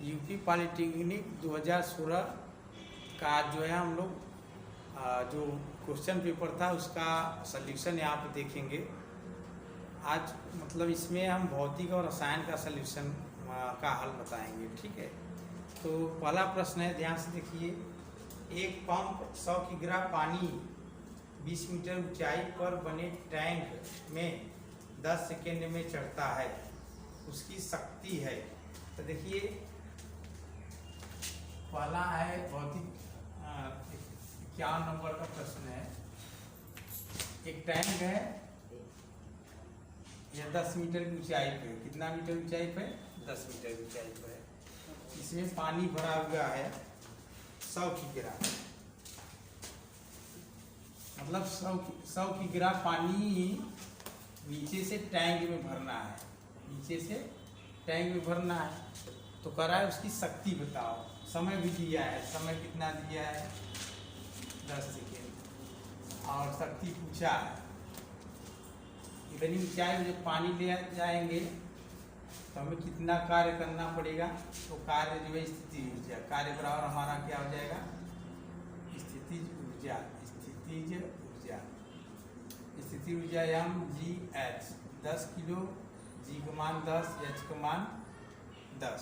UP polytechnic 2016 का जो है हम लोग जो क्वेश्चन पेपर था उसका सल्यूशन यहाँ पे देखेंगे। आज मतलब इसमें हम भौतिक और रसायन का सल्यूशन का हल बताएंगे, ठीक है। तो पहला प्रश्न है, ध्यान से देखिए। एक पंप 100 किग्रा पानी 20 मीटर ऊंचाई पर बने टैंक में 10 सेकेंड में चढ़ता है, उसकी शक्ति है। तो देखिए पहला है भौतिक 51 नंबर का प्रश्न है। एक टैंक है, यह 10 मीटर की ऊंचाई पे, कितना मीटर ऊंचाई पे? 10 मीटर की ऊंचाई पे है। इसमें पानी भरा हुआ है 100 किग्रा, मतलब 100 किग्रा पानी नीचे से टैंक में भरना है, नीचे से टैंक में भरना है। तो कह रहा है उसकी शक्ति बताओ। समय भी दिया है, समय कितना दिया है? 10 सेकेंड। और शक्ति पूछा है। इतनी ऊंचाई में जब पानी ले जाएंगे तो हमें कितना कार्य करना पड़ेगा? तो कार्य जो है स्थिति ऊर्जा, कार्य बराबर हमारा क्या हो जाएगा? स्थितिज ऊर्जा, स्थितिज ऊर्जा, स्थिति ऊर्जा mgh। 10 किलो, g का मान 10, h का मान 10,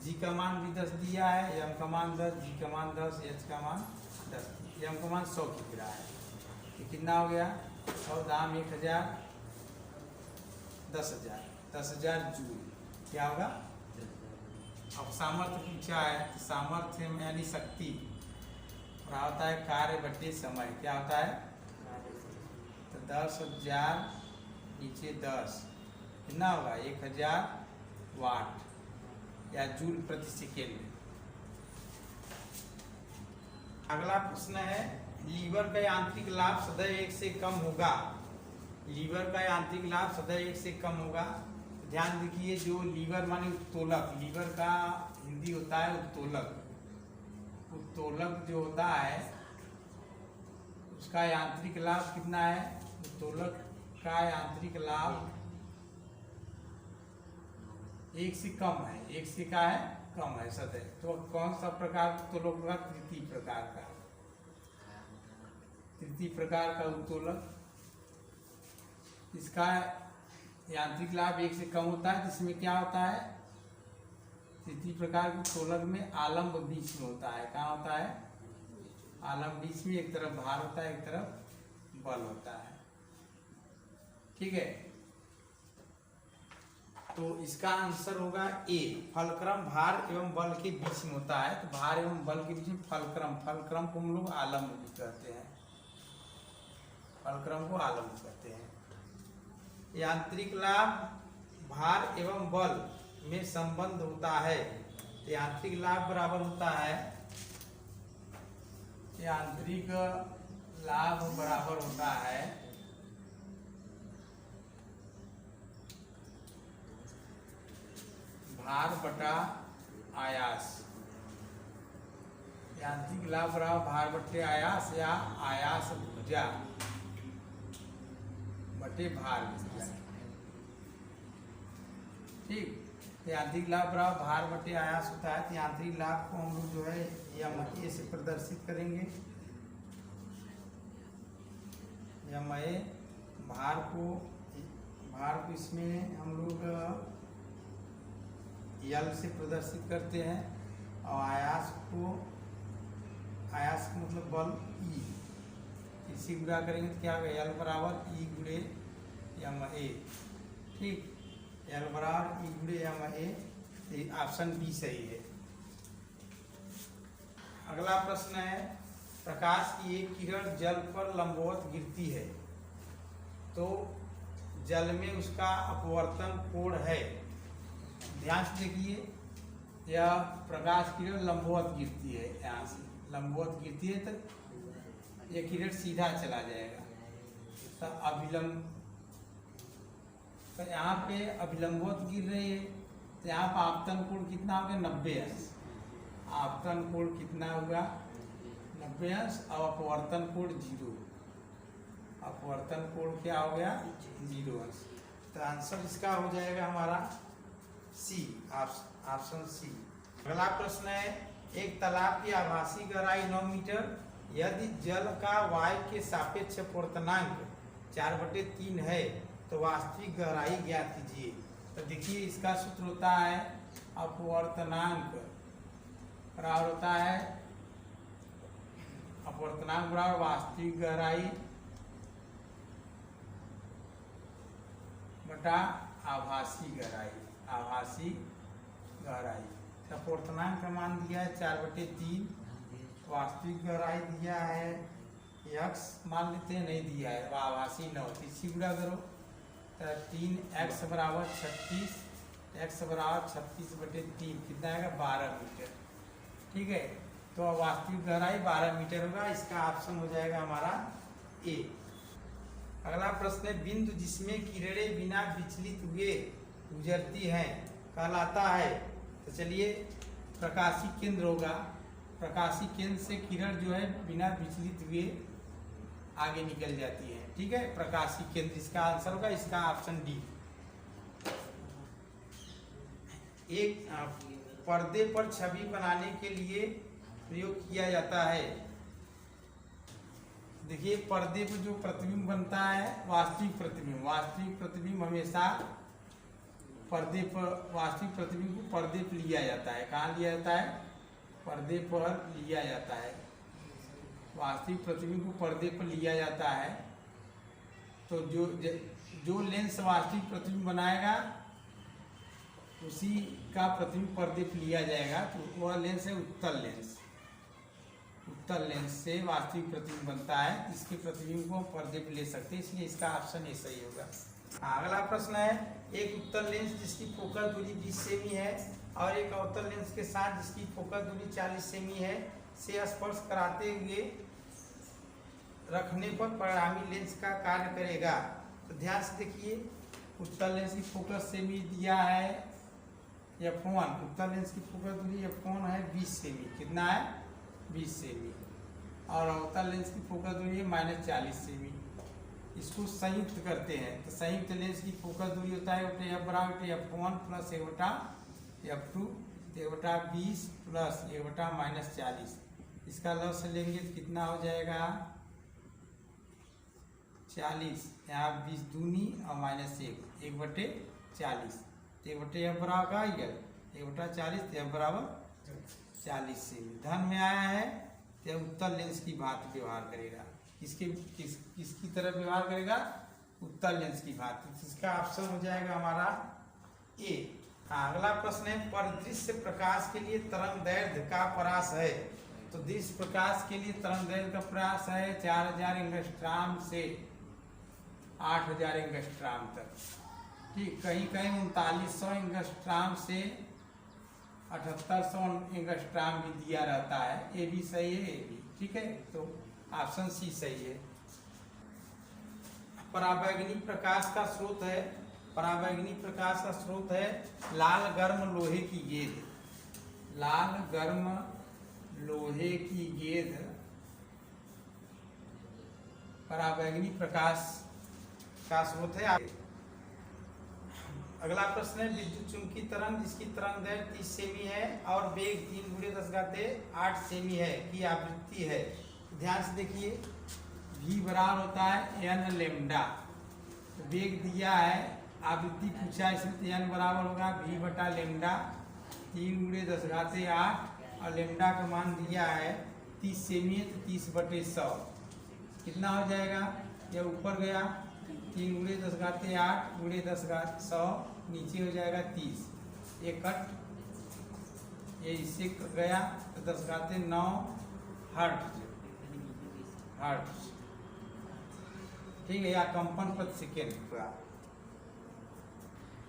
g का मान भी 10 दिया है, m का मान 10, g का मान 10, h का मान 10, m का मान 100 किग्रा है। ये कितना हो गया? 100 दाम 1000, 10,000, 10,000 जूल। क्या होगा? अब सामर्थ्य पूछा है, तो सामर्थ्य यानी शक्ति और होता है कार्य बटे समय। क्या होता है? तो 10,000 नीचे 10 कितना होगा? 1000 वाट या जूल प्रति सेकेंड। अगला प्रश्न है, लीवर का यांत्रिक लाभ सदैव 1 से कम होगा। लीवर का यांत्रिक लाभ सदैव 1 से कम होगा। ध्यान देखिए, जो लीवर माने उत्तोलक, लीवर का हिंदी होता है उत्तोलक। उत्तोलक जो होता है उसका यांत्रिक लाभ कितना है? उत्तोलक का यांत्रिक लाभ 1 से कम है। 1 से क्या है? कम है सदैव। तो कौन सा प्रकार उत्तोलक होगा? तृतीय प्रकार का, तृतीय प्रकार का उत्तोलक। इसका यांत्रिक लाभ 1 से कम होता है, जिसमें क्या होता है? तृतीय प्रकार के उत्तोलक में आलम्ब बीच में होता है। क्या होता है? आलम्ब बीच में, एक तरफ भार होता है, एक तरफ बल होता है, ठीक है। तो इसका आंसर होगा ए। फलक्रम भार एवं बल के बीच में होता है। तो भार एवं बल के बीच में फलक्रम, फलक्रम को हम लोग आलम्ब भी कहते हैं, फलक्रम को आलम्ब कहते हैं। यांत्रिक लाभ भार एवं बल में संबंध होता है। यांत्रिक लाभ बराबर होता है, यांत्रिक लाभ बराबर होता है भार बटा आयास। यांत्रिक लाभ बराबर भार बटे आयास या आयास ऊर्जा बटे भार ऊर्जा, ठीक। यांत्रिक लाभ बराबर भार बटे आयास होता है। तो यांत्रिक लाभ को हम लोग जो है MA से प्रदर्शित करेंगे। MA भार को इसमें हम लोग L से प्रदर्शित करते हैं, और आयास का मतलब बल E। इसी गुणा करेंगे तो क्या होगा? L बराबर E गुणे MA, ठीक। L बराबर E गुणे MA। ऑप्शन बी सही है। अगला प्रश्न है, प्रकाश की एक किरण जल पर लंबवत गिरती है, तो जल में उसका अपवर्तन कोण है। ध्यान से देखिए, यह प्रकाश किरण लंबवत गिरती है, यहाँ से लंबवत गिरती है तो यह किरण सीधा चला जाएगा। तो अभिलंब, तो यहाँ पे अभिलंबवत गिर रही है, तो यहाँ पर आपतन कोण कितना हो गया? 90 अंश। आपतन कोण कितना हुआ? 90 अंश। और अपवर्तन कोण 0। अपवर्तन कोण क्या हो गया? 0 अंश। तो आंसर इसका हो जाएगा हमारा सी, ऑप्शन सी। अगला प्रश्न है, एक तालाब की आभासी गहराई 9 मीटर, यदि जल का वायु के सापेक्ष अपवर्तनांक 4/3 है तो वास्तविक गहराई ज्ञात कीजिए। तो देखिए इसका सूत्र होता है अपवर्तनांक बराबर होता है अपवर्तनांक बराबर वास्तविक गहराई बटा आभासी गहराई। आभासी गहराई अपवर्तनांक का मान दिया है 4/3, वास्तविक गहराई दिया है x मान लेते हैं, नहीं दिया है आभासी 9, इसी गुणा करो तो 3x बराबर 36, x बराबर 36/3 कितना आएगा 12 मीटर। ठीक है, तो वास्तविक गहराई 12 मीटर होगा, इसका ऑप्शन हो जाएगा हमारा ए। अगला प्रश्न है, बिंदु जिसमें किरणें बिना विचलित हुए गुजरती हैं कहलाता है। तो चलिए प्रकाशी केंद्र होगा, प्रकाशी केंद्र से किरण जो है बिना विचलित हुए आगे निकल जाती है। ठीक है, प्रकाशी केंद्र इसका आंसर होगा, इसका ऑप्शन डी। एक पर्दे पर छवि बनाने के लिए प्रयोग किया जाता है। देखिए पर्दे पर जो प्रतिबिंब बनता है वास्तविक प्रतिबिंब हमेशा पर्दे पर, वास्तविक प्रतिबिंब को पर्दे पर लिया जाता है। कहाँ लिया जाता है? पर्दे पर लिया जाता है। वास्तविक प्रतिबिंब को पर्दे पर लिया जाता है। तो जो लेंस वास्तविक प्रतिबिंब बनाएगा उसी का प्रतिबिंब पर्दे पर लिया जाएगा, तो वह लेंस है उत्तल लेंस। उत्तल लेंस से वास्तविक प्रतिबिंब बनता है, इसके प्रतिबिंब को पर्दे पर ले सकते हैं, इसलिए इसका ऑप्शन ए सही होगा। अगला प्रश्न है, एक उत्तल लेंस जिसकी फोकस दूरी 20 सेमी है और एक अवतल लेंस के साथ जिसकी फोकस दूरी 40 सेमी है से स्पर्श कराते हुए रखने पर परिणामी लेंस का कार्य करेगा। तो ध्यान से देखिए, उत्तल लेंस की फोकस सेमी दिया है f1, उत्तल लेंस की फोकस दूरी f1 है 20 सेमी, कितना है 20 सेमी, और अवतल लेंस की फोकस दूरी है -40 सेमी। इसको संयुक्त करते हैं तो संयुक्त लेंस की फोकस दूरी होता है f बराबर f1 प्लस a बटा f2, a बटा 20 प्लस a बटा -40। इसका लव से लेंगे तो कितना हो जाएगा 40, यहाँ 20 दूनी और -1, 1/40, 1/f बराबर का ही 1/40, f बराबर 40 सेमी। धन में आया है तो उत्तल लेंस की बात व्यवहार करेगा, किसकी तरह व्यवहार करेगा? उत्तल लेंस की बात। इसका ऑप्शन हो जाएगा हमारा ए। अगला प्रश्न है, परिदृश्य प्रकाश के लिए तरंग दैर्घ्य का परास है। तो दृश्य प्रकाश के लिए तरंग दैर्घ्य का परास है 4000 एंगस्ट्राम से 8000 एंगस्ट्राम तक। ठीक, कहीं कहीं 3900 एंगस्ट्राम से 7800 एंगस्ट्राम भी दिया रहता है। ये भी सही है, ये भी ठीक है, तो ऑप्शन सी सही है। पराबैंगनी प्रकाश का स्रोत है, पराबैंगनी प्रकाश का स्रोत है लाल गर्म लोहे की गेंद। लाल गर्म लोहे की गेंद पराबैंगनी प्रकाश का स्रोत है। अगला प्रश्न है, विद्युत चुंबकीय तरंग जिसकी तरंग दैर्घ्य 30 सेमी है और वेग 3×10⁸ सेमी है की आवृत्ति है। ध्यान से देखिए, v बराबर होता है n लेमडा, वेग दिया है, आवृत्ति पूछा है, इसलिए n बराबर होगा v बटा लेमडा 3×10⁸ और लेमडा का मान दिया है 30 सेमी है तो 30/100 कितना हो जाएगा? यह ऊपर गया 3×10⁸ × 10⁻100 नीचे हो जाएगा 30, ये कट, ये इससे गया तो 10⁹ हर्ट्ज। ठीक है, या कंपन प्रति सेकेंड का।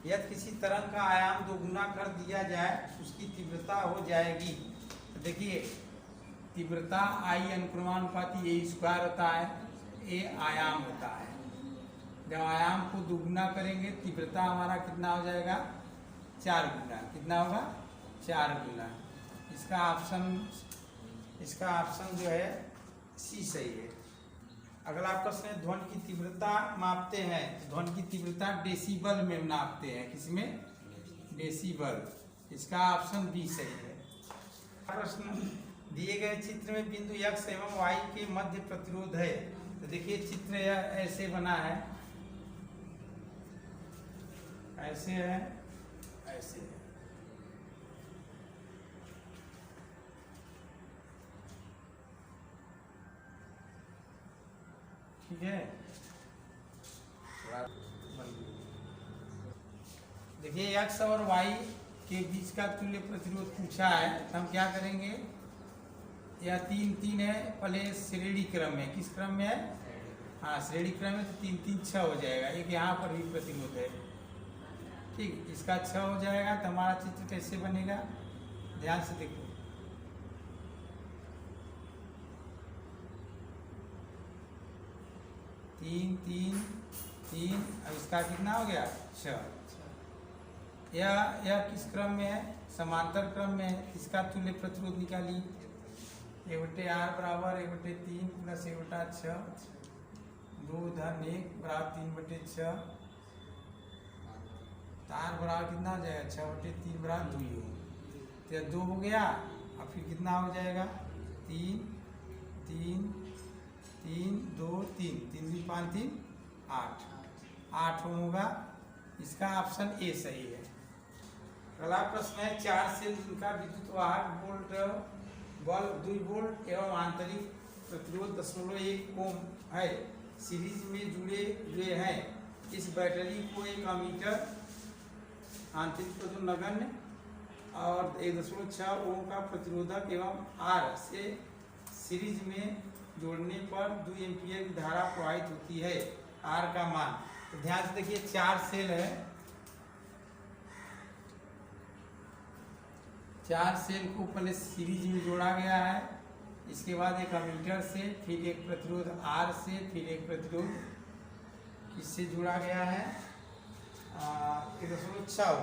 यदि किसी तरंग का आयाम दोगुना कर दिया जाए उसकी तीव्रता हो जाएगी। तो देखिए तीव्रता I अनुक्रमानुपाती a स्क्वायर होता है, a आयाम होता है। जब आयाम को दुगुना करेंगे तीव्रता हमारा कितना हो जाएगा 4 गुना, कितना होगा 4 गुना। इसका ऑप्शन जो है सी सही है। अगला प्रश्न है, ध्वनि की तीव्रता मापते हैं, ध्वनि की तीव्रता डेसिबल में नापते हैं, किसमें? डेसिबल। इसका ऑप्शन बी सही है। प्रश्न, दिए गए चित्र में बिंदु x एवं y के मध्य प्रतिरोध है। तो देखिए चित्र ऐसे बना है, ऐसे है, ऐसे है। ठीक है, देखिए x और y के बीच का तुल्य प्रतिरोध पूछा है। तो हम क्या करेंगे, यह 3 3 है, पहले श्रेणी क्रम में, किस क्रम में है, हाँ श्रेणी क्रम में, तो 3 3 6 हो जाएगा। एक यहाँ पर भी प्रतिरोध है, ठीक, इसका 6 हो जाएगा। तो हमारा चित्र कैसे बनेगा, ध्यान से देखो, तीन तीन तीन, अब इसका कितना हो गया, 6। यह किस क्रम में है, समांतर क्रम में है। इसका तुल्य प्रतिरोध निकाली, 1/r बराबर 1/3 प्लस 1/6, 2 धन 1 बराबर 3/6, तार बराबर कितना हो जाएगा, 6/3 बराबर 2 हो, तो 2 हो गया। अब फिर कितना हो जाएगा, 3 3 3 2 3 3 2 5 3 8 8 होगा। इसका ऑप्शन ए सही है। अगला प्रश्न है, 4 सेल जिनका विद्युत वाहक वोल्ट बल्ब 2 वोल्ट एवं आंतरिक प्रतिरोध 0.1 ओम है, सीरीज में जुड़े हुए हैं। इस बैटरी को 1 एमीटर आंतरिक प्रतिरोध नगण्य और 1.6 ओम का प्रतिरोधक एवं आर से सीरीज में जोड़ने पर 2 एम्पीयर की धारा प्रवाहित होती है। आर का मान, तो ध्यान से देखिए 4 सेल है, 4 सेल को पहले सीरीज में जोड़ा गया है, इसके बाद एक एमीटर से, फिर एक प्रतिरोध आर से, फिर एक प्रतिरोध किससे जुड़ा गया है, 1.6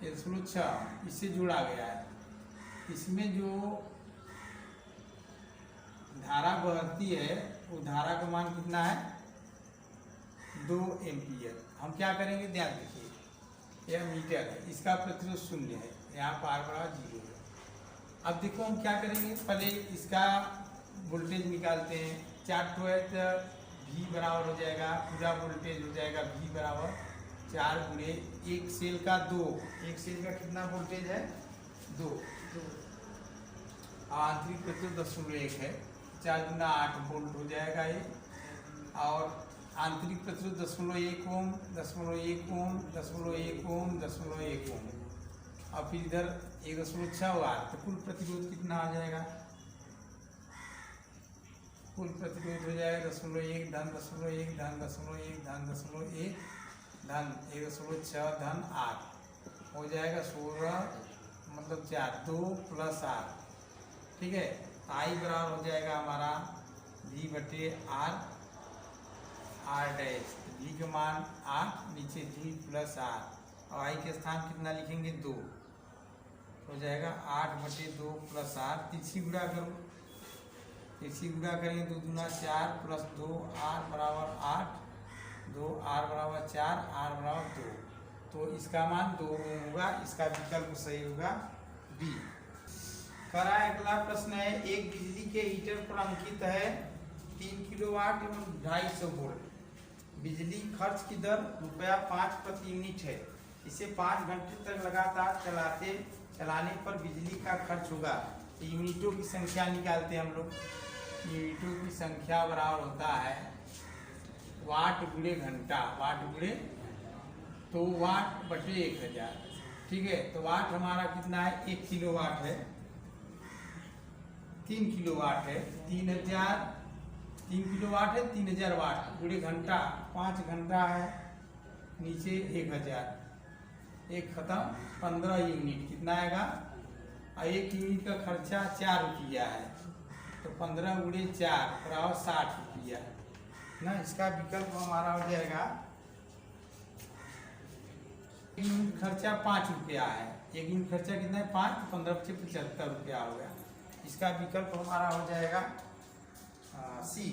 1.6 इससे जुड़ा गया है। इसमें जो धारा बहती है वो धारा का मान कितना है, 2 एम्पीयर। हम क्या करेंगे, ध्यान देखिए, यह मीटर है, इसका प्रतिरोध 0 है, यहाँ पर आर बराबर 0 है। अब देखो हम क्या करेंगे, पहले इसका वोल्टेज निकालते हैं। 4 तो है तो V बराबर हो जाएगा, पूरा वोल्टेज हो जाएगा V बराबर 4 गुणे 1 सेल का 2, 1 सेल का कितना वोल्टेज है, 2, आंतरिक प्रतिरोध 0.1 है, 4 गुना 8 वोल्ट हो जाएगा ये, और आंतरिक प्रतिरोध 0.1 ओम 0.1 ओम 0.1 ओम 0.1 ओम, और फिर इधर 1.6 हुआ, तो कुल प्रतिरोध कितना आ जाएगा, कुल प्रतिरोध हो जाएगा 0.1 धन 0.1 धन 0.1 धन 0.1 धन 1.6 धन 8 हो जाएगा 16, मतलब 4, 2 प्लस 8, ठीक है। आई बराबर हो जाएगा हमारा V/R, R डैश, V का मान 8, नीचे V प्लस R, और आई के स्थान कितना लिखेंगे, 2 हो जाएगा 8/2 प्लस R। तिरछी गुणा करो, तिरछी गुणा करेंगे तो 2 दूना 4 प्लस 2R बराबर 8, 2R बराबर 4, R बराबर 2, तो इसका मान 2 होगा। इसका विकल्प सही होगा बी। करा अगला प्रश्न है, एक बिजली के हीटर पर अंकित है 3 किलोवाट एवं 250 वोल्ट। बिजली खर्च की दर ₹5 प्रति यूनिट है। इसे 5 घंटे तक लगातार चलाने पर बिजली का खर्च होगा। यूनिटों की संख्या निकालते हैं हम लोग। यूनिटों की संख्या बराबर होता है वाट गुणे घंटा, वाट गुणे, तो वाट बटे 1000, ठीक है। तो वाट हमारा कितना है, 1 किलोवाट है, 3 किलोवाट है, 3 किलोवाट है, 3000 वाट गुणे घंटा, 5 घंटा है, नीचे 1000, एक खत्म, 15 यूनिट कितना आएगा, और 1 यूनिट का खर्चा 4 रुपया है, तो 15 गुणे 4 बराबर 60 रुपया ना। इसका विकल्प हमारा हो जाएगा, 1 यूनिट खर्चा 5 रुपया है, 1 यूनिट खर्चा कितना है, 5, 15 से 75 रुपया हो गया। इसका विकल्प हमारा हो जाएगा सी।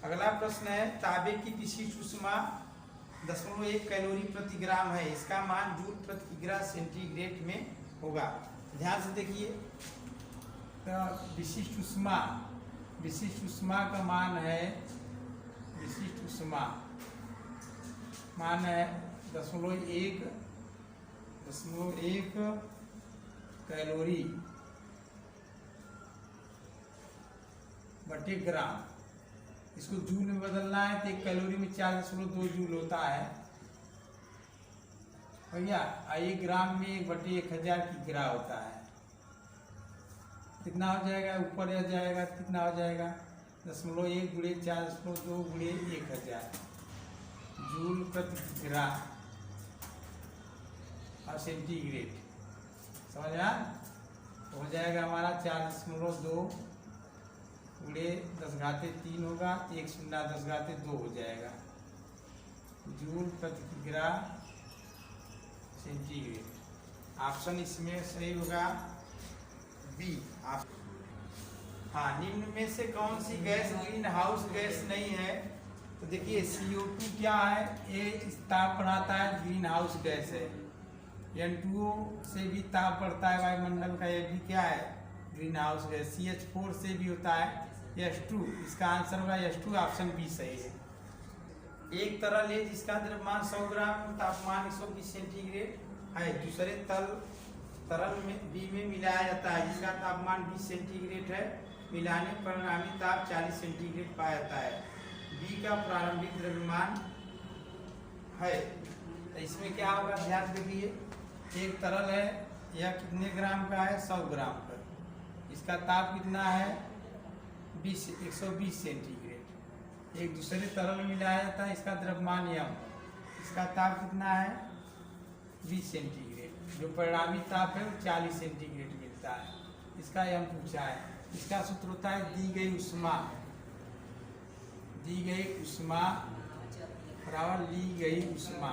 अगला प्रश्न है, तांबे की विशिष्ट ऊष्मा 0.1 कैलोरी प्रति ग्राम है, इसका मान जूल प्रति ग्राम सेंटीग्रेड में होगा। ध्यान से देखिए, तो विशिष्ट ऊष्मा का मान है, विशिष्ट ऊष्मा मान है 0.1 कैलोरी बटे ग्राम। इसको जूल में बदलना है तो 1 कैलोरी में 4.2 जूल होता है भैया। 1 ग्राम में 1/1000 की ग्रा होता है। कितना हो जाएगा, ऊपर आ जाएगा, कितना हो जाएगा 0.1 गुणे 4.2 गुणे 1000 जूल प्रति ग्रा और सेंटीग्रेड। समझ में हो जाएगा हमारा 4.2 गुणे 10⁻³ होगा, 1×10⁻² हो जाएगा जूल प्रति ग्रा सेंटीग्रेड। ऑप्शन इसमें सही होगा बी। हाँ, निम्न में से कौन सी गैस ग्रीन हाउस गैस नहीं है? तो देखिए CO2 क्या है, ये ताप बढ़ाता है, ग्रीन हाउस गैस है। N2O से भी ताप बढ़ता है वायुमंडल का, ये भी क्या है, ग्रीन हाउस गैस। CH4 से भी होता है। H2, इसका आंसर होगा H2, ऑप्शन बी सही है। एक तरल है जिसका द्रव्यमान 100 ग्राम, तापमान 120 सेंटीग्रेड है, दूसरे तरल में बी में मिलाया जाता है जिसका तापमान 20 सेंटीग्रेड है, मिलाने पर परिणामी ताप 40 सेंटीग्रेड पाया जाता है। बी का प्रारंभिक द्रव्यमान है, तो इसमें क्या होगा, ध्यान देखिए। एक तरल है, यह कितने ग्राम का है, 100 ग्राम का, इसका ताप कितना है 120 सेंटीग्रेड। एक दूसरे तरल में मिलाया जाता है, इसका द्रव्यमान m, इसका ताप कितना है 20 सेंटीग्रेड, जो परिणामी ताप है वो 40 सेंटीग्रेड मिलता है। इसका m पूछा है। इसका सूत्र होता है दी गई ऊष्मा बराबर ली गई ऊष्मा।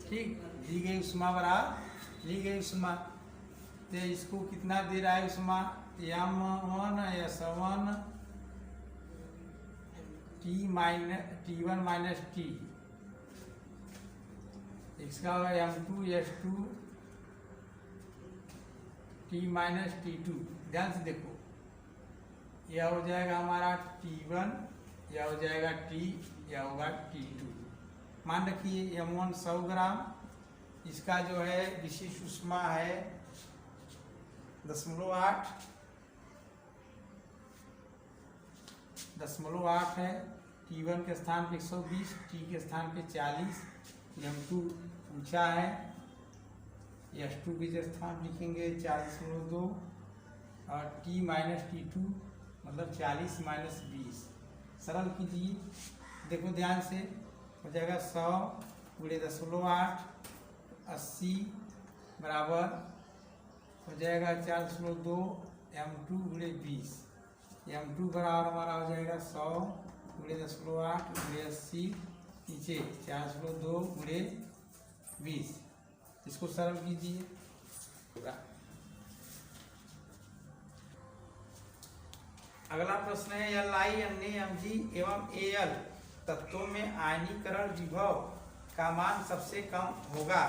ठीक, दी गई ऊष्मा बराबर ली गई ऊष्मा। तो इसको कितना दे रहा है ऊष्मा, m1 S1 T1 minus T, इसका होगा m2 S2 T minus T2। ध्यान से देखो, यह हो जाएगा हमारा T1, यह हो जाएगा T, यह होगा T2। मान रखिए m1 100 ग्राम, इसका जो है विशिष्ट ऊष्मा है 0.8 है। T1 के स्थान पे 120, T के स्थान पे 40, m2 पूछा है, S2 के स्थान लिखेंगे 4.2 और T माइनस T2 मतलब 40 माइनस 20। सरल कीजिए, देखो ध्यान से, हो जाएगा 100 गुणे 0.8 80 बराबर हो जाएगा 4.2 m2 गुणे 20। m2 बराबर हमारा हो जाएगा 100 गुणे 0.8 गुणे 80, नीचे 4.2 गुणे 20। इसको सरल कीजिए। अगला प्रश्न है Li, Na, Mg एवं Al तत्वों में आयनीकरण विभव का मान सबसे कम होगा।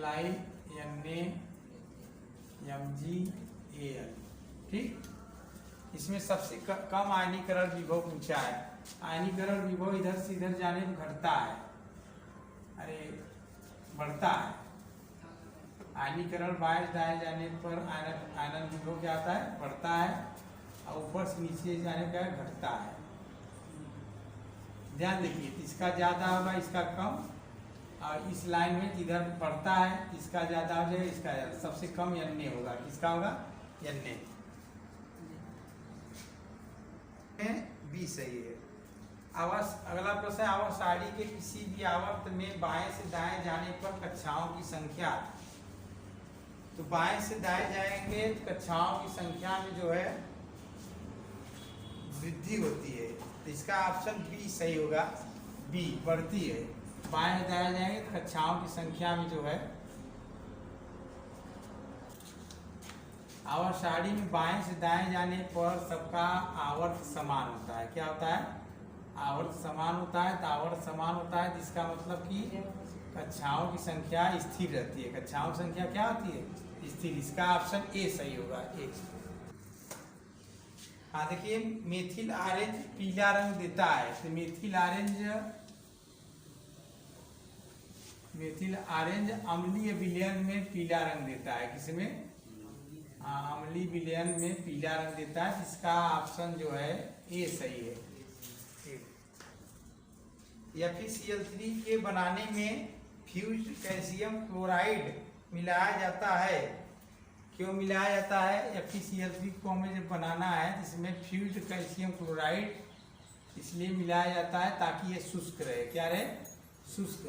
Li, Na, Mg, Al, ठीक, इसमें सबसे कम आयनीकरण विभव पूछा है। आयनीकरण विभव इधर से इधर जाने पर घटता है, अरे बढ़ता है। आयनीकरण बाएं दाएं जाने पर आयनन विभव क्या आता है, बढ़ता है, और ऊपर से नीचे जाने पर घटता है। ध्यान देखिए, इसका ज़्यादा होगा, इसका कम, और इस लाइन में इधर बढ़ता है, इसका ज़्यादा हो जाएगा, इसका ज़्यादा। सबसे कम Na होगा, किसका होगा, Na। बी सही है। अगला प्रश्न है आवर्त सारणी के किसी भी आवर्त में बाएं से दाएं जाने पर कक्षाओं की संख्या। तो बाएं से दाएं जाएंगे तो कक्षाओं की संख्या में जो है वृद्धि होती है, तो इसका ऑप्शन बी सही होगा, बी बढ़ती है। बाएं से दाएं जाएंगे तो कक्षाओं की संख्या में जो है, आवर्त सारणी में बाएं से दाएं जाने पर सबका आवर्त समान होता है। क्या होता है, आवर्त समान होता है तो आवर्त समान होता है, जिसका मतलब कि कक्षाओं की संख्या स्थिर रहती है। कक्षाओं की संख्या क्या होती है? स्थिर। इसका ऑप्शन ए सही होगा, ए। हाँ देखिए, मेथिल ऑरेंज पीला रंग देता है, तो मेथिल ऑरेंज अम्लीय विलयन में पीला रंग देता है। किसमें? अम्लीय विलयन में पीला रंग देता है, जिसका ऑप्शन जो है ए सही है। FeCl3 के बनाने में फ्यूज्ड कैल्शियम क्लोराइड मिलाया जाता है। क्यों मिलाया जाता है? FeCl3 को हमें जब बनाना है जिसमें फ्यूज्ड कैल्शियम क्लोराइड इसलिए मिलाया जाता है ताकि ये शुष्क रहे। क्या रहे? शुष्क।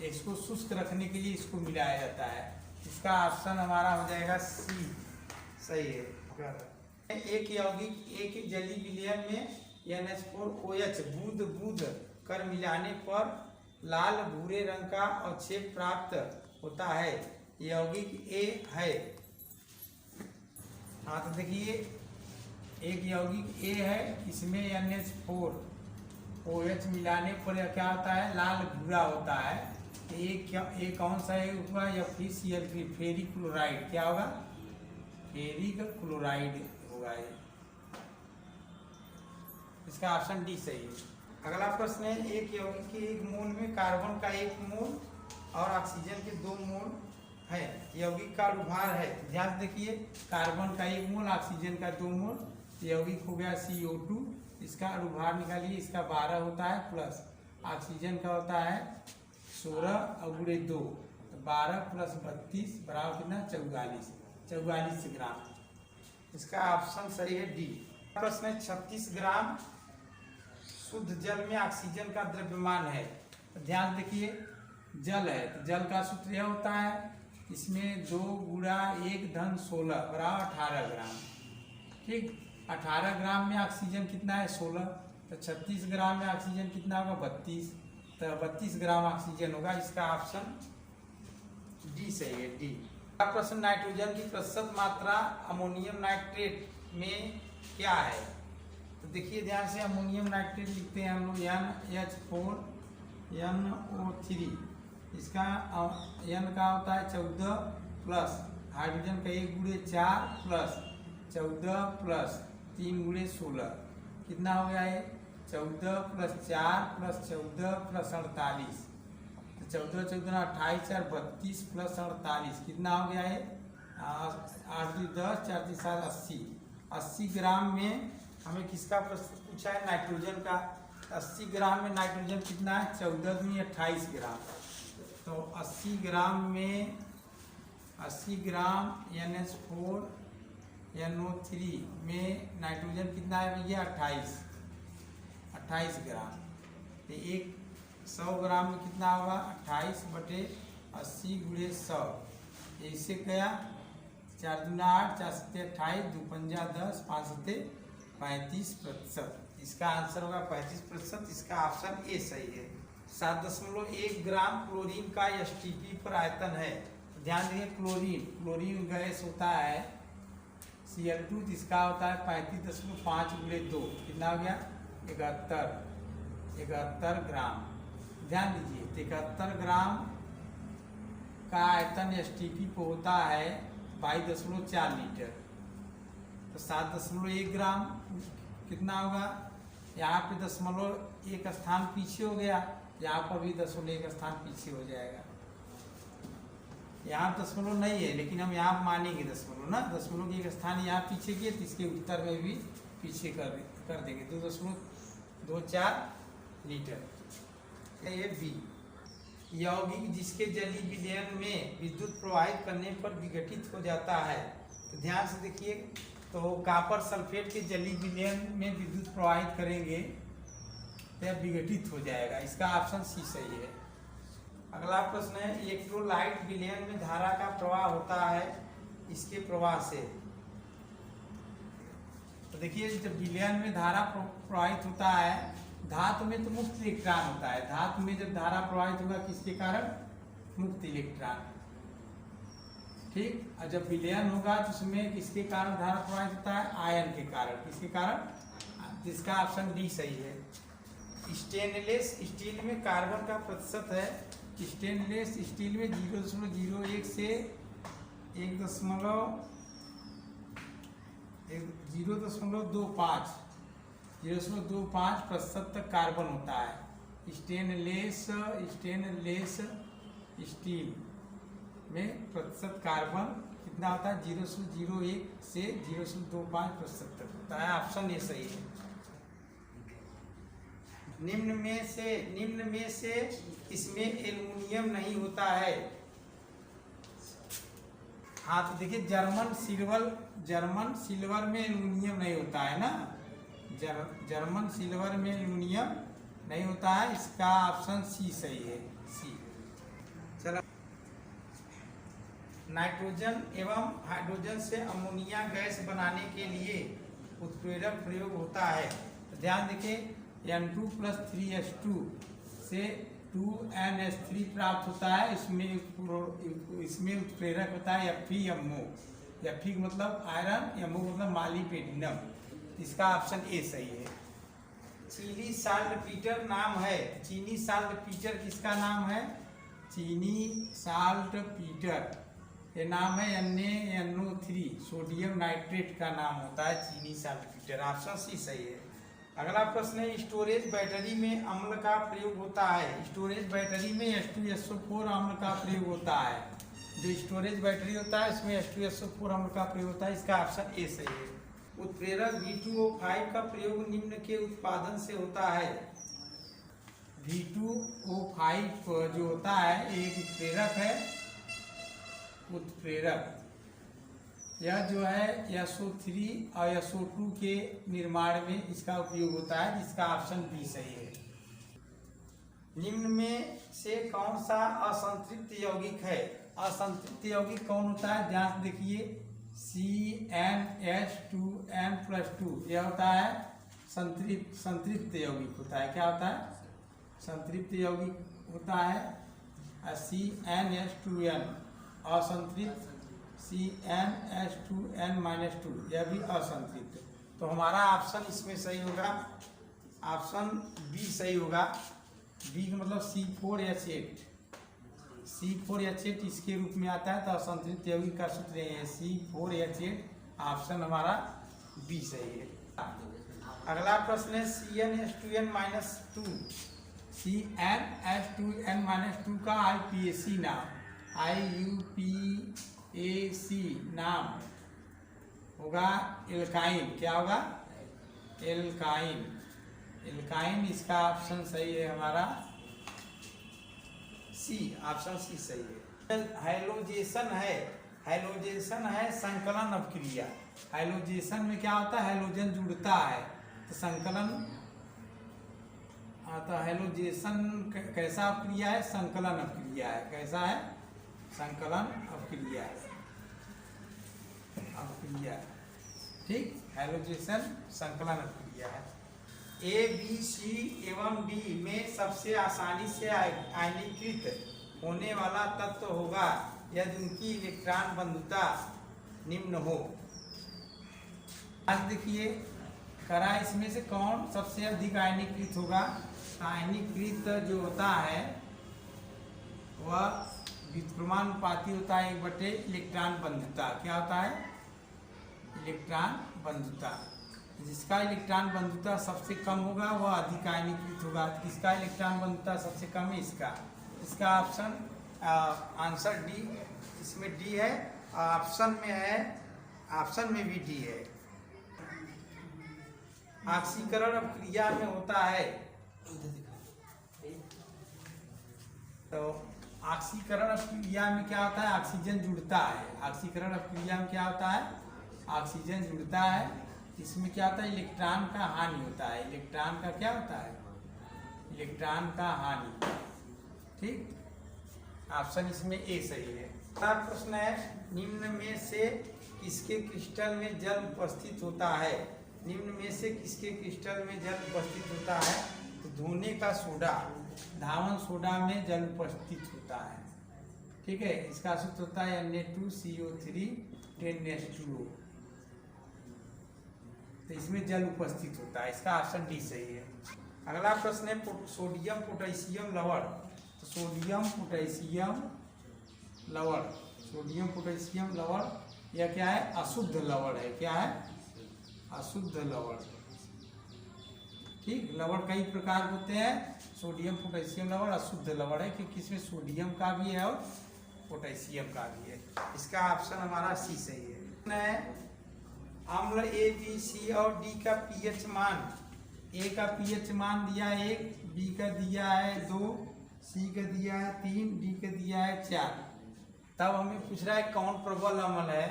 इसको शुष्क रखने के लिए इसको मिलाया जाता है। इसका ऑप्शन हमारा हो जाएगा सी सही है। एक यौगिक एक जलीय विलयन में NH4OH बूंद कर मिलाने पर लाल भूरे रंग का अवक्षेप प्राप्त होता है। यौगिक ए है। हाँ तो देखिए, एक यौगिक ए है, इसमें NH4OH मिलाने पर क्या होता है? लाल भूरा होता है। एक कौन सा है? हुआ FeCl3 फेरिक क्लोराइड। क्या होगा? फेरिक क्लोराइड होगा ये। इसका ऑप्शन डी सही है। अगला प्रश्न है, एक यौगिक के एक मोल में कार्बन का 1 मोल और ऑक्सीजन के 2 मोल है। यौगिक का अनुभार है। ध्यान देखिए, कार्बन का 1 मोल, ऑक्सीजन का 2 मोल, यौगिक हो गया CO2। इसका अनुभार निकालिए। इसका 12 होता है, प्लस ऑक्सीजन का होता है 16 और गुणे 2, तो 12 प्लस 32 बराबर कितना? 44 ग्राम। इसका ऑप्शन सही है डी। प्रश्न है, 36 ग्राम शुद्ध जल में ऑक्सीजन का द्रव्यमान है। तो ध्यान देखिए, जल है तो जल का सूत्र यह होता है, इसमें 2 गुणा 1 धन 16 बराबर 18 ग्राम। ठीक, 18 ग्राम में ऑक्सीजन कितना है? 16। तो 36 ग्राम में ऑक्सीजन कितना होगा? 32। तो 32 ग्राम ऑक्सीजन होगा। इसका ऑप्शन डी सही है, डी। प्रश्न, नाइट्रोजन की प्रतिशत मात्रा अमोनियम नाइट्रेट में क्या है? तो देखिए ध्यान से, अमोनियम नाइट्रेट लिखते हैं हम लोग NH4NO3। इसका N का होता है 14 प्लस हाइड्रोजन का 1 गुणे 4 प्लस 14 प्लस 3 गुणे 16, कितना हो गया है? 14 प्लस 4 प्लस 14 प्लस 48, तो 14 14 28 और 32 प्लस 48 कितना हो गया है? 8 2 10 4 3 7 80। 80 ग्राम में हमें किसका प्रश्न पूछा है? नाइट्रोजन का। 80 ग्राम में नाइट्रोजन कितना है? 14 दूनी 28 ग्राम। तो 80 ग्राम में 80 ग्राम NH4NO3 में नाइट्रोजन कितना है भैया? 28 ग्राम। तो 100 ग्राम में कितना होगा? 28 बटे 80 गुणे 100। इससे गया 4 दूना 8, 4 सत्ते 28, 2 पंजा 10, 5 सत्ते 35%। इसका आंसर होगा 35%। इसका ऑप्शन ए सही है। 7.1 ग्राम क्लोरीन का STP पर आयतन है। ध्यान दीजिए, क्लोरीन गैस होता है Cl2, जिसका होता है 35.5 गुणे 2, कितना हो गया? 71 ग्राम। ध्यान दीजिए, 71 ग्राम का आयतन STP को होता है 22.4 लीटर। तो 7.1 ग्राम कितना होगा? यहाँ पे 0.1 स्थान पीछे हो गया, यहाँ पर भी 0.1 स्थान पीछे हो जाएगा। यहाँ दशमलव नहीं है, लेकिन हम यहाँ मानेंगे दशमलव ना। दशमलव की एक स्थान यहाँ पीछे किए तो इसके उत्तर में भी पीछे कर देंगे। 2.24 लीटर। ये बी। यौगिक जिसके जलीय विलयन में विद्युत प्रवाहित करने पर विघटित हो जाता है। तो ध्यान से देखिए, तो कॉपर सल्फेट के जलीय विलयन में विद्युत प्रवाहित करेंगे तो विघटित हो जाएगा। इसका ऑप्शन सी सही है। अगला प्रश्न है, इलेक्ट्रोलाइट विलयन में धारा का प्रवाह होता है इसके प्रवाह से। तो देखिए, जब विलयन में धारा प्रवाहित होता है, धातु में तो मुक्त इलेक्ट्रॉन होता है। धातु में जब धारा प्रवाहित होगा किसके कारण? मुक्त इलेक्ट्रॉन। ठीक, और जब विलयन होगा तो उसमें किसके कारण धारा प्रवाहित होता है? आयन के कारण। किसके कारण? जिसका ऑप्शन डी सही है। स्टेनलेस स्टील में कार्बन का प्रतिशत है, स्टेनलेस स्टील में 0.01 से 0.25% तक कार्बन होता है। स्टेनलेस स्टील में प्रतिशत कार्बन कितना होता है? 0.01 से 0.25% तक होता है। ऑप्शन ए सही है। निम्न में से इसमें एल्युमिनियम नहीं होता है। हाँ तो देखिए, जर्मन सिल्वर में एल्युमिनियम नहीं होता है ना, जर्मन सिल्वर में एल्युमिनियम नहीं होता है। इसका ऑप्शन सी सही है, सी। चलो, नाइट्रोजन एवं हाइड्रोजन से अमोनिया गैस बनाने के लिए उत्प्रेरक प्रयोग होता है। तो ध्यान देखिए, N2+3H2 से 2NH3 प्राप्त होता है। इसमें उत्प्रेरक होता है FeMO। Fe मतलब आयरन, MO मतलब मॉलिब्डेनम। इसका ऑप्शन ए सही है। चीनी साल्टपीटर नाम है, चीनी साल्टपीटर किसका नाम है? चीनी साल्टपीटर ये नाम है NaNO3 सोडियम नाइट्रेट का नाम होता है चीनी साल्टपीटर। ऑप्शन सी सही है। अगला प्रश्न है, स्टोरेज बैटरी में अम्ल का प्रयोग होता है। स्टोरेज बैटरी में H2SO4 अम्ल का प्रयोग होता है। जो स्टोरेज बैटरी होता है उसमें H2SO4 अम्ल का प्रयोग होता है। इसका ऑप्शन ए सही है। उत्प्रेरक V2O5 का प्रयोग निम्न के उत्पादन से होता है। V2O5 जो होता है एक उत्प्रेरक है। यह जो है SO3 और SO2 के निर्माण में इसका उपयोग होता है। जिसका ऑप्शन बी सही है। निम्न में से कौन सा असंतृप्त यौगिक है? असंतृप्त यौगिक कौन होता है? ध्यान से देखिए, CnH2n+2 यह होता है संतृप्त यौगिक होता है। क्या होता है? संतृप्त यौगिक होता है। CnH2n असंतृप्त, CnH2n-2 यह भी असंतृप्त। तो हमारा ऑप्शन इसमें सही होगा, ऑप्शन बी सही होगा। बी का मतलब C4H8 इसके रूप में आता है। तो असंतृप्त यौगिक का सूत्र है C4H8। ऑप्शन हमारा बी सही है। अगला प्रश्न है, CnH2n-2 का IUPAC नाम होगा एल्काइन। क्या होगा? एल्काइन। इसका ऑप्शन सही है हमारा सी, ऑप्शन सी सही है। हैलोजेशन है संकलन अपक्रिया। हैलोजेशन में क्या होता है? हैलोजन जुड़ता है तो संकलन। तो हैलोजेशन कैसा अपक्रिया है? संकलन अपक्रिया है। कैसा है? संकलन अपक्रिया। ठीक, हैलोजेशन संकलन अपक्रिया है। A, B, C एवं D में सबसे आसानी से आयनीकृत होने वाला तत्व होगा यदि उनकी इलेक्ट्रॉन बंधुता निम्न हो। आज देखिए, करा इसमें से कौन सबसे अधिक आयनीकृत होगा? आयनीकृत जो होता है वह व्युत्क्रमानुपाती होता है 1/, इलेक्ट्रॉन बंधुता। क्या होता है? इलेक्ट्रॉन बंधुता। जिसका इलेक्ट्रॉन बंधुता सबसे कम होगा वह अधिक आयनीकृत होगा। किसका इलेक्ट्रॉन बंधुता सबसे कम है? इसका ऑप्शन आंसर डी, इसमें डी है। ऑप्शन में भी डी है। ऑक्सीकरण अपक्रिया में होता है। तो ऑक्सीकरण अपक्रिया में क्या होता है? ऑक्सीजन जुड़ता है। ऑक्सीकरण अपक्रिया में क्या होता है? ऑक्सीजन जुड़ता है। इसमें क्या होता है? इलेक्ट्रॉन का हानि होता है। इलेक्ट्रॉन का क्या होता है? इलेक्ट्रॉन का हानि। ठीक, ऑप्शन इसमें ए सही है। अगला प्रश्न है, निम्न में से किसके क्रिस्टल में जल उपस्थित होता है? निम्न में से किसके क्रिस्टल में जल उपस्थित होता है? तो धोने का सोडा, धावन सोडा में जल उपस्थित होता है। ठीक है, इसका सूत्र होता है Na2CO3 10H2O। तो इसमें जल उपस्थित होता है। इसका ऑप्शन डी सही है। अगला प्रश्न है सोडियम पोटेशियम लवण। तो सोडियम पोटेशियम लवण, सोडियम पोटेशियम लवण यह क्या है? अशुद्ध लवण है। क्या है? अशुद्ध लवण। ठीक, लवण कई प्रकार होते हैं। सोडियम पोटेशियम लवण अशुद्ध लवण है क्योंकि इसमें सोडियम का भी है और पोटेशियम का भी है। इसका ऑप्शन हमारा सी सही है। अम्ल ए, बी, सी और डी का पीएच मान। ए का पीएच मान दिया है 1, बी का दिया है 2, सी का दिया है 3, डी का दिया है 4। तब हमें पूछ रहा है कौन प्रबल अम्ल है।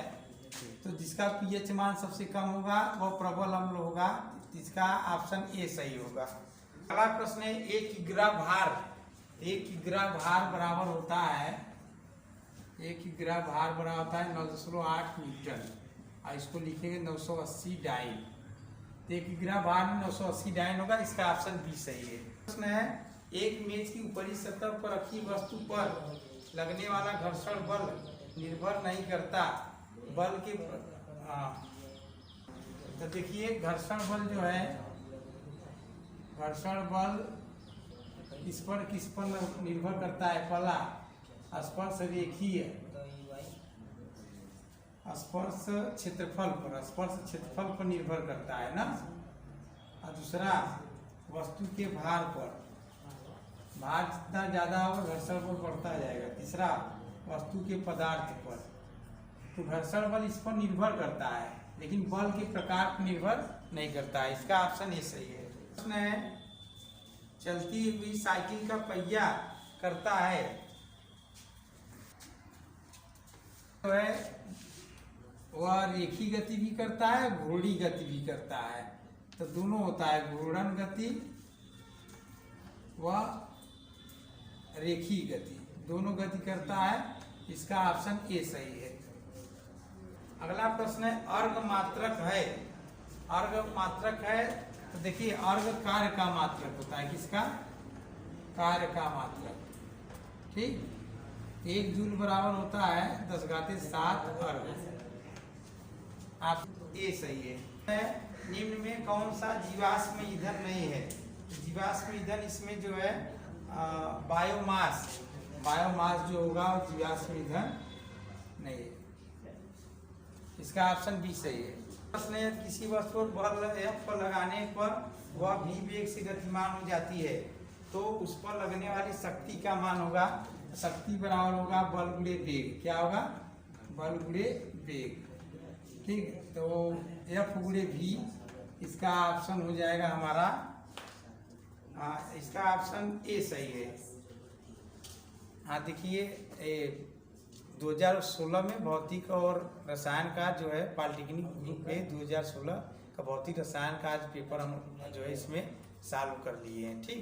तो जिसका पीएच मान सबसे कम होगा वो प्रबल अम्ल होगा। इसका ऑप्शन ए सही होगा। अगला प्रश्न है 1 किग्रा भार। 1 किग्रा भार बराबर होता है 1 किग्रा भार बराबर होता है 9.8 न्यूटन और इसको लिखेंगे 980 डाइन। तो 1 किग्रा भार में 980 डाइन होगा। इसका ऑप्शन बी सही है। प्रश्न है एक मेज की ऊपरी सतह पर रखी वस्तु पर लगने वाला घर्षण बल निर्भर नहीं करता बल के तो देखिए घर्षण बल जो है, घर्षण बल किस पर निर्भर करता है? पहला स्पर्श रेखीय, स्पर्श क्षेत्रफल पर, स्पर्श क्षेत्रफल पर निर्भर करता है ना। और दूसरा वस्तु के भार पर, भार जितना ज्यादा होगा घर्षण बल बढ़ता जाएगा। तीसरा वस्तु के पदार्थ पर। तो घर्षण बल इस पर निर्भर करता है लेकिन बल के प्रकार पर निर्भर नहीं करता है। इसका ऑप्शन ये सही है। प्रश्न है चलती हुई साइकिल का पहिया करता है तो है वह रेखी गति भी करता है, घूर्णी गति भी करता है। तो दोनों होता है, घूर्णन गति व रेखी गति, दोनों गति करता है। इसका ऑप्शन ए सही है। अगला प्रश्न है अर्घ मात्रक है। अर्घ मात्रक है तो देखिए अर्घ कार्य का मात्रक होता है। किसका? कार्य का मात्रक। ठीक, 1 जूल बराबर होता है 10⁻7 अर्घ। आप ए सही है। निम्न में कौन सा जीवाश्म ईंधन नहीं है? जीवाश्म ईंधन इसमें जो है बायोमास, बायोमास जो होगा वो जीवाश्म ईंधन नहीं है। इसका ऑप्शन बी सही है। प्रश्न है किसी वस्तु पर बल F पर लगाने पर वह v वेग से गतिमान हो जाती है तो उस पर लगने वाली शक्ति का मान होगा, शक्ति बराबर होगा बल गुणे वेग। क्या होगा? बल गुणे वेग। ठीक, तो F गुणे v इसका ऑप्शन हो जाएगा हमारा, इसका ऑप्शन ए सही है। हाँ देखिए 2016 में भौतिक और रसायन का जो है पॉलिटेक्निक ग्रुप में 2016 का भौतिक रसायन का आज पेपर हम जो है इसमें सॉल्व कर लिए हैं। ठीक।